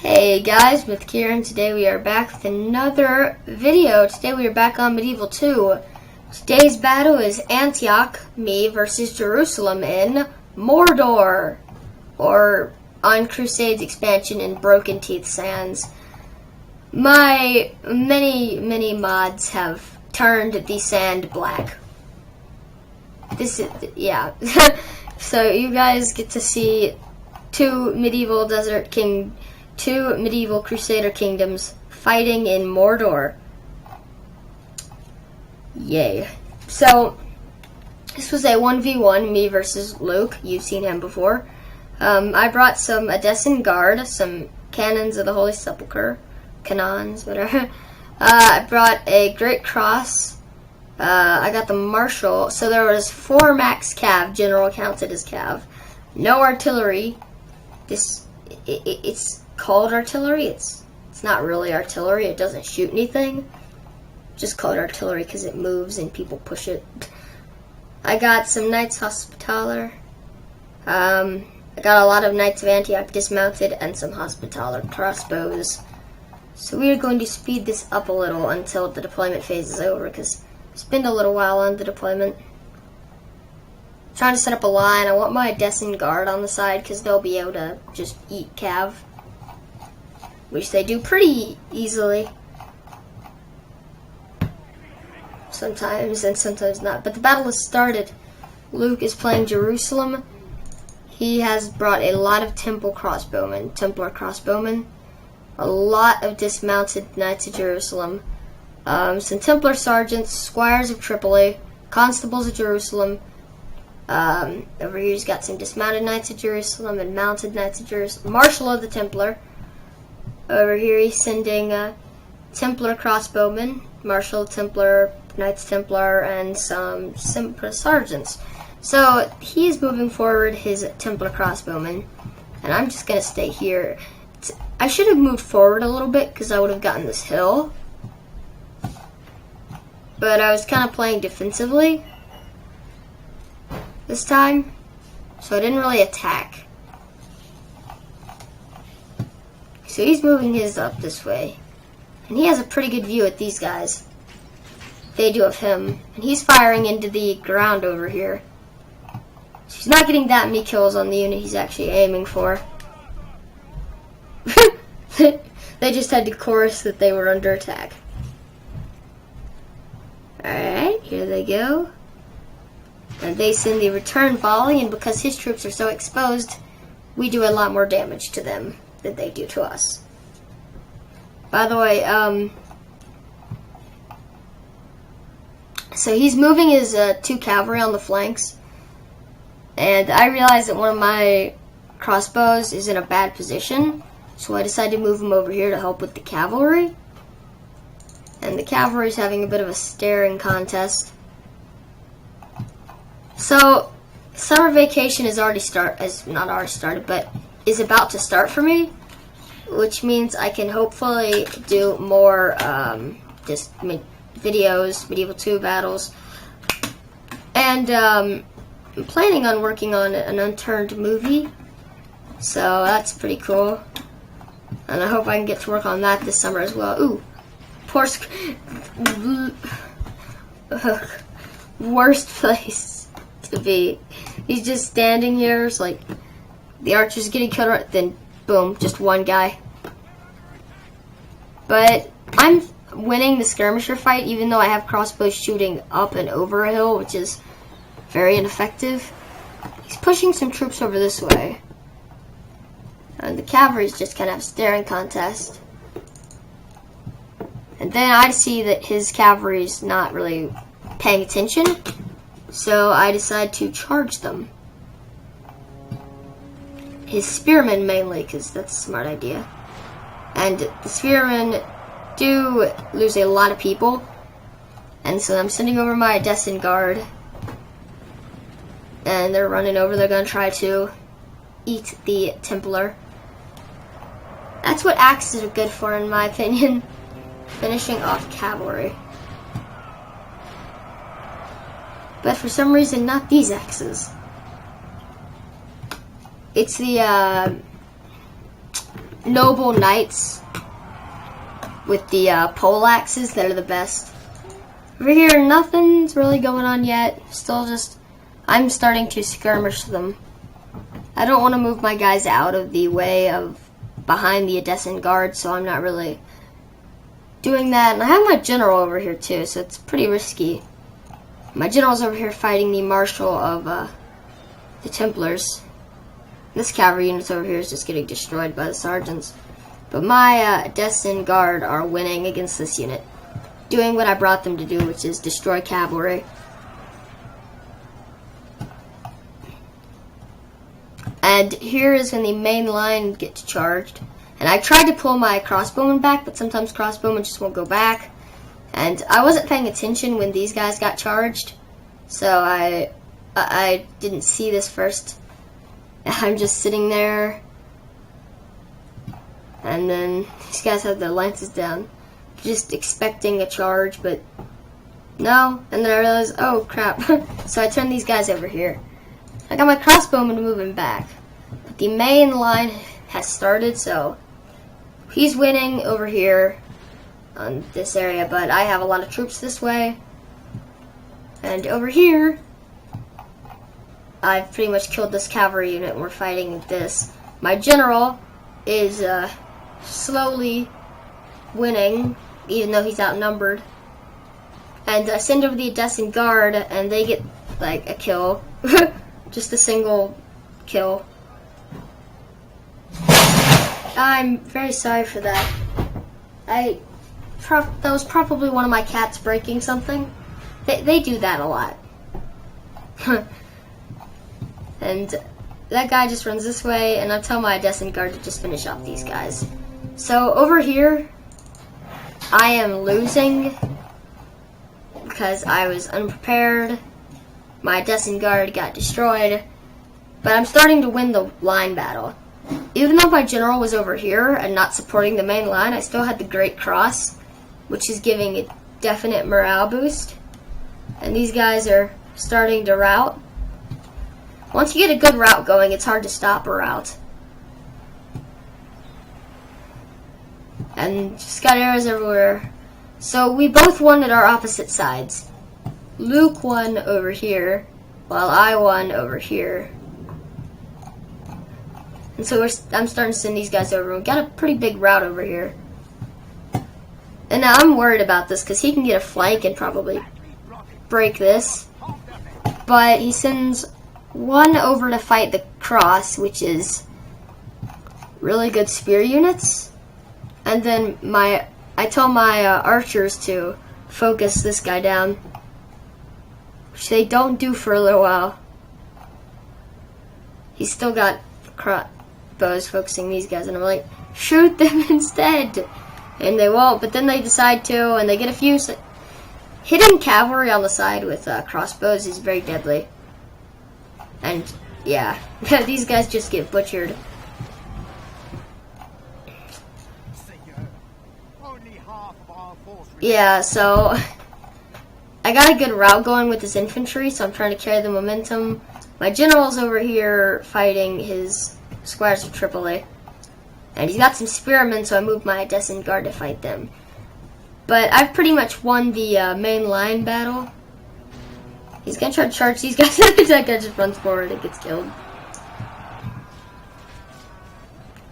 Hey guys, with Kieran. Today we are back with another video. Today we are back on Medieval 2. Today's battle is Antioch, me versus Jerusalem in Mordor, or on Crusades expansion in Broken Teeth Sands. My many mods have turned the sand black. This is, yeah. So you guys get to see two medieval Crusader kingdoms fighting in Mordor. Yay. So, this was a 1v1, me versus Luke. You've seen him before. I brought some Edessan Guard, some Cannons of the Holy Sepulchre. Canons, whatever. I brought a Great Cross. I got the Marshal. So there was 4 max cav. General counted as cav. No artillery. It's called artillery. It's not really artillery. It doesn't shoot anything. Just called artillery because it moves and people push it. I got some Knights Hospitaller. I got a lot of Knights of Antioch dismounted and some Hospitaller crossbows. So we are going to speed this up a little until the deployment phase is over, because it's been a little while on the deployment. Trying to set up a line. I want my Edessan Guard on the side because they'll be able to just eat cav, which they do pretty easily. Sometimes and sometimes not. But the battle has started. Luke is playing Jerusalem. He has brought a lot of Templar crossbowmen, a lot of dismounted Knights of Jerusalem, some Templar sergeants, squires of Tripoli, constables of Jerusalem. Over here he's got some dismounted Knights of Jerusalem and mounted Knights of Jerusalem. Marshal of the Templar. Over here he's sending Templar crossbowmen, Marshal Templar, Knights Templar, and some sergeants. So he is moving forward his Templar crossbowmen, and I'm just going to stay here. I should have moved forward a little bit because I would have gotten this hill, but I was kind of playing defensively this time, so I didn't really attack. So he's moving his up this way, and he has a pretty good view at these guys. They do of him, and he's firing into the ground over here. So he's not getting that many kills on the unit he's actually aiming for. They just had to chorus that they were under attack. Alright, here they go. And they send the return volley, and because his troops are so exposed, we do a lot more damage to them than they do to us. By the way, so he's moving his 2 cavalry on the flanks, and I realized that one of my crossbows is in a bad position, so I decided to move him over here to help with the cavalry. And the cavalry is having a bit of a staring contest. So, summer vacation is not already started, but is about to start for me, which means I can hopefully do more videos, Medieval 2 battles, and I'm planning on working on an unturned movie, so that's pretty cool, and I hope I can get to work on that this summer as well. Ooh, poor worst place to be. He's just standing here. It's like the archer's getting killed, right, then boom, just one guy. But I'm winning the skirmisher fight, even though I have crossbows shooting up and over a hill, which is very ineffective. He's pushing some troops over this way, and the cavalry's just kind of a staring contest. And then I see that his cavalry's not really paying attention, so I decide to charge them. His spearmen mainly, because that's a smart idea. And the spearmen do lose a lot of people, and so I'm sending over my Edessan Guard, and they're running over. They're going to try to eat the Templar. That's what axes are good for, in my opinion. Finishing off cavalry. But for some reason, not these axes. It's the noble knights with the pole axes that are the best. Over here, nothing's really going on yet. Still just, I'm starting to skirmish them. I don't want to move my guys out of the way of behind the Edessan guard, so I'm not really doing that. And I have my general over here too, so it's pretty risky. My general's over here fighting the marshal of the Templars. This cavalry unit over here is just getting destroyed by the sergeants. But my Edessan guard are winning against this unit, doing what I brought them to do, which is destroy cavalry. And here is when the main line gets charged. And I tried to pull my crossbowmen back, but sometimes crossbowmen just won't go back. And I wasn't paying attention when these guys got charged, so I didn't see this first. I'm just sitting there, and then these guys have their lances down, just expecting a charge, but no. And then I realized, oh crap. So I turned these guys over here. I got my crossbowman moving back. But the main line has started, so he's winning over here on this area, but I have a lot of troops this way. And over here, I've pretty much killed this cavalry unit and we're fighting this. My general is slowly winning, even though he's outnumbered. And I send over the Edessan guard and they get like a kill. Just a single kill. I'm very sorry for that. That was probably one of my cats breaking something. They do that a lot. And that guy just runs this way, and I'll tell my Edessan guard to just finish off these guys. So over here, I am losing because I was unprepared. My Edessan guard got destroyed, but I'm starting to win the line battle. Even though my general was over here and not supporting the main line, I still had the Great Cross, which is giving a definite morale boost. And these guys are starting to rout. Once you get a good route going, it's hard to stop a rout. And just got arrows everywhere. So we both won at our opposite sides. Luke won over here, while I won over here. And so I'm starting to send these guys over. We got a pretty big route over here. And now I'm worried about this because he can get a flank and probably break this. But he sends one over to fight the cross, which is really good spear units. And then I tell my archers to focus this guy down, which they don't do for a little while. He's still got bows focusing these guys, and I'm like, shoot them instead. And they won't, but then they decide to, and they get a few. Hitting cavalry on the side with crossbows is very deadly. And yeah, these guys just get butchered. Yeah, so I got a good route going with this infantry, so I'm trying to carry the momentum. My general's over here fighting his squires of Tripoli. And he's got some spearmen, so I moved my Edessan guard to fight them. But I've pretty much won the main line battle. He's gonna try to charge these guys. That guy just runs forward and gets killed.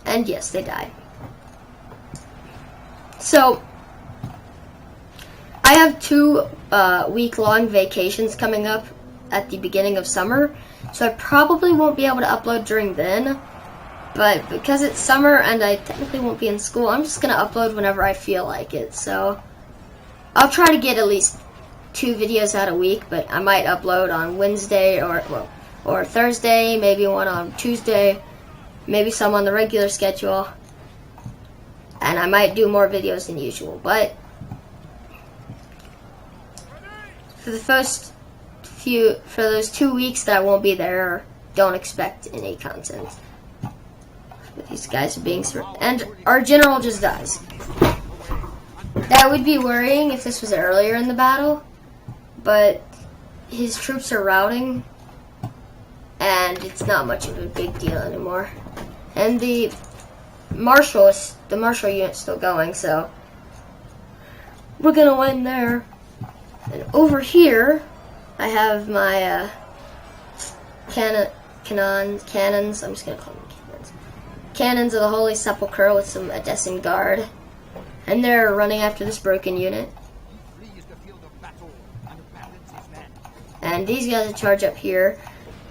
And yes, they die. So I have 2 week-long vacations coming up at the beginning of summer, so I probably won't be able to upload during then. But because it's summer and I technically won't be in school, I'm just going to upload whenever I feel like it. So I'll try to get at least 2 videos out a week, but I might upload on Wednesday or Thursday, maybe one on Tuesday, maybe some on the regular schedule. And I might do more videos than usual, but for those 2 weeks that I won't be there, don't expect any content. These guys are being and our general just dies. That would be worrying if this was earlier in the battle, but his troops are routing, and it's not much of a big deal anymore. And the the Marshall unit's still going, so we're gonna win there. And over here, I have my cannons. I'm just gonna call them cannons. Cannons of the Holy Sepulchre with some Edessian guard, and they're running after this broken unit. And these guys will charge up here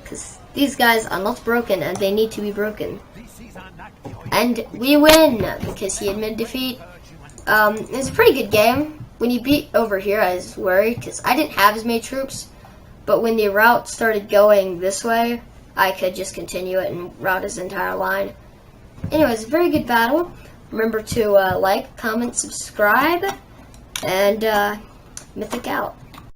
because these guys are not broken and they need to be broken. And we win because he admitted defeat. It was a pretty good game. When you beat over here, I was worried because I didn't have as many troops. But when the route started going this way, I could just continue it and route his entire line. Anyways, very good battle. Remember to like, comment, subscribe, and Mythic out.